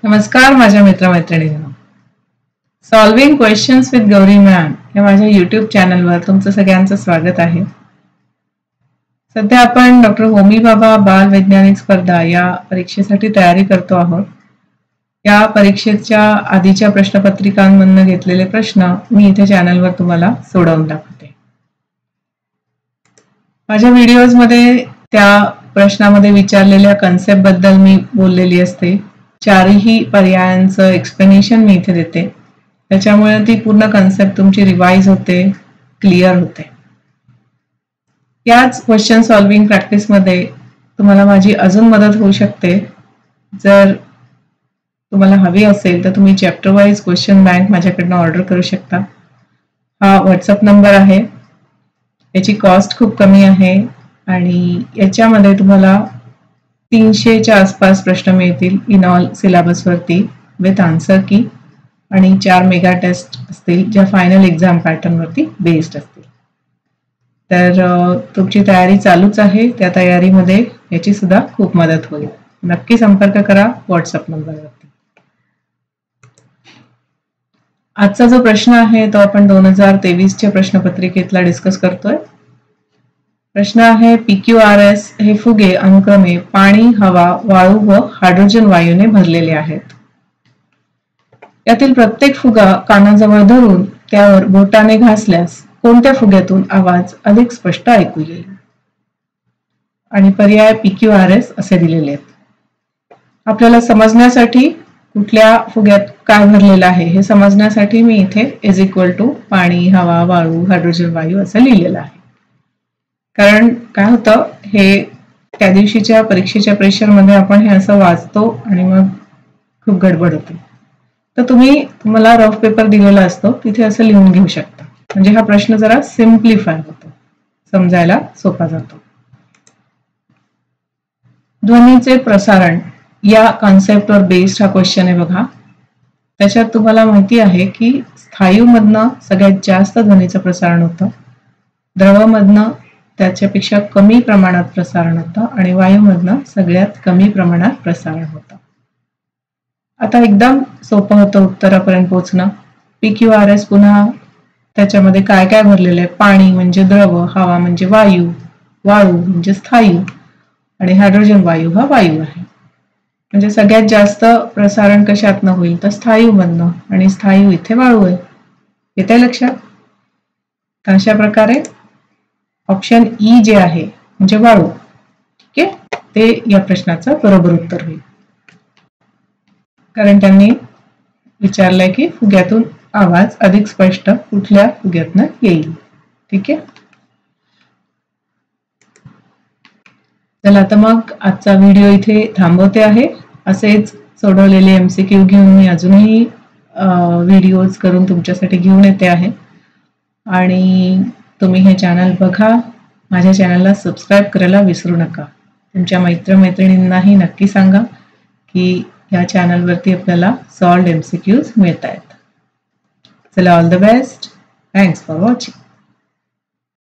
नमस्कार माझ्या मित्रमैत्रिणींनो, solving questions with Gauri ma'am या माझ्या यूट्यूब चॅनलवर तुमचं सगळ्यांचं स्वागत आहे. सध्या आपण डॉक्टर होमी भाभा बाल वैज्ञानिक स्पर्धा या परीक्षेसाठी तयारी करतो आहोत. या परीक्षेच्या आधीच्या प्रश्नपत्रिकांमधून घेतलेले प्रश्न मी इथे चॅनलवर तुम्हाला सोडवून दाखवते. माझ्या व्हिडिओजमध्ये त्या प्रश्नामध्ये विचारलेल्या कन्सेप्ट बद्दल मी बोललेली असते. चारही पर्यायांचं एक्सप्लेनेशन मी इथे देते, त्याच्यामुळे ती पूर्ण कन्सेप्ट तुमची रिवाइज होते, क्लिअर होते. याच क्वेश्चन सॉल्विंग प्रॅक्टिसमध्ये तुम्हाला माझी अजून मदत होऊ शकते. जर तुम्हाला हवी असेल तर तुम्ही चॅप्टर वाईज क्वेश्चन बँक माझ्याकडनं ऑर्डर करू शकता. हा व्हॉट्सअप नंबर आहे. याची कॉस्ट खूप कमी आहे आणि याच्यामध्ये तुम्हाला 300च्या आसपास प्रश्न मिळतील इन ऑल सिलेबसवरती विथ आन्सर की, आणि 4 मेगा टेस्ट असतील ज्या फायनल एक्झाम पॅटर्नवरती बेस्ड असतील. तर तुमची तयारी चालूच आहे. त्या तयारीमध्ये याची सुद्धा खूप मदत होईल. नक्की संपर्क करा व्हॉट्सअप नंबरवरती. आजचा जो प्रश्न आहे तो आपण 2023च्या प्रश्नपत्रिकेतला डिस्कस करतोय. प्रश्न आहे PQRS हे फुगे अनुक्रमे पाणी, हवा, वाळू व हायड्रोजन वायूने भरलेले आहेत. यातील प्रत्येक फुगा कानाजवळ धरून त्यावर बोटाने घासल्यास कोणत्या फुग्यातून आवाज अधिक स्पष्ट ऐकू येईल? आणि पर्याय PQRS असे दिलेले आहेत. आपल्याला समजण्यासाठी कुठल्या फुग्यात काय भरलेलं आहे हे समजण्यासाठी मी इथे इज इक्वल टू पाणी, हवा, वाळू, हायड्रोजन वायू असं लिहिलेलं आहे. कारण काय होतं, हे त्या दिवशीच्या परीक्षेच्या प्रेशरमध्ये आपण हे असं वाचतो आणि मग खूप गडबड होते. तर तुम्हाला रफ पेपर दिलेला असतो, तिथे असं लिहून घेऊ शकता. म्हणजे हा प्रश्न जरा सिम्प्लिफाय होतो, समजायला सोपा जातो. ध्वनीचे प्रसारण या कॉन्सेप्टवर बेस्ड हा क्वेश्चन आहे बघा. त्याच्यात तुम्हाला माहिती आहे की स्थायूमधनं सगळ्यात जास्त ध्वनीचं प्रसारण होतं, द्रवमधनं त्याच्यापेक्षा कमी प्रमाणात प्रसारण होतं आणि वायूमधनं सगळ्यात कमी प्रमाणात प्रसारण होतं. आता एकदम सोपं होतं उत्तरापर्यंत पोहोचणं. PQRS पुन्हा त्याच्यामध्ये काय काय भरलेलं आहे? पाणी म्हणजे द्रव, हवा म्हणजे वायू, वाळू म्हणजे स्थायू आणि हायड्रोजन वायू हा वायू आहे. म्हणजे सगळ्यात जास्त प्रसारण कशातनं होईल तर स्थायूमधनं, आणि स्थायू इथे वाळू आहे. येते लक्षात? अशा प्रकारे ऑप्शन ई जे आहे म्हणजे वाळू, ठीक आहे, ते या प्रश्नाचं बरोबर उत्तर होईल. कारण त्यांनी विचारलंय की फुग्यातून आवाज अधिक स्पष्ट कुठल्या फुग्यातनं येईल. ठीक आहे. चला आता मग आजचा व्हिडिओ इथे थांबवते आहे. असेच सोडवलेले MCQ घेऊन मी अजूनही व्हिडिओज करून तुमच्यासाठी घेऊन येते आहे. आणि तुम्ही हे चॅनल बघा. माझ्या चॅनलला सबस्क्राईब करायला विसरू नका. तुमच्या मित्रमैत्रिणींनाही नक्की सांगा की या चॅनलवरती आपल्याला सॉल्व्ड MCQs मिळत आहेत. चला, all the best. Thanks for watching.